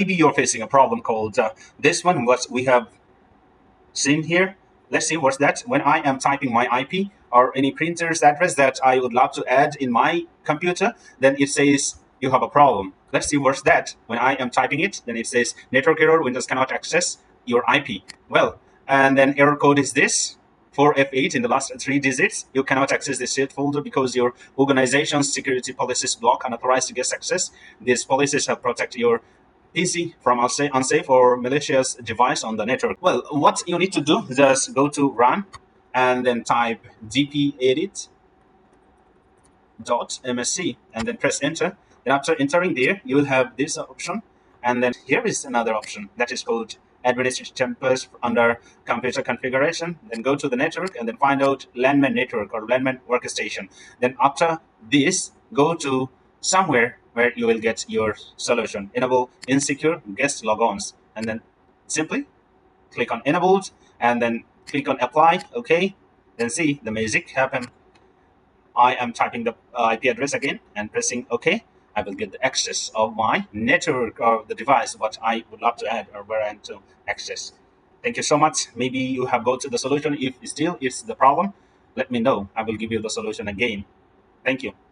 Maybe you're facing a problem called this one, what we have seen here. Let's see what's that. When I am typing my IP or any printer's address that I would love to add in my computer, then it says you have a problem. Let's see what's that. When I am typing it, then it says network error, Windows cannot access your IP. Well, and then error code is this. 4F8 in the last 3 digits. You cannot access this shared folder because your organization's security policies block unauthorized guest access. These policies help protect your PC from unsafe or malicious device on the network. Well, what you need to do is just go to run and then type dpedit.msc and then press enter. Then after entering there, you will have this option. And then here is another option that is called administrative templates under computer configuration. Then go to the network and then find out landman network or landman workstation. Then after this, go to somewhere where you will get your solution. Enable insecure guest logons. And then simply click on enabled and then click on apply. Okay. Then see the magic happen. I am typing the IP address again and pressing OK. I will get the access of my network or the device what I would love to add or where I am to access. Thank you so much. Maybe you have got to the solution. If still it's the problem, let me know. I will give you the solution again. Thank you.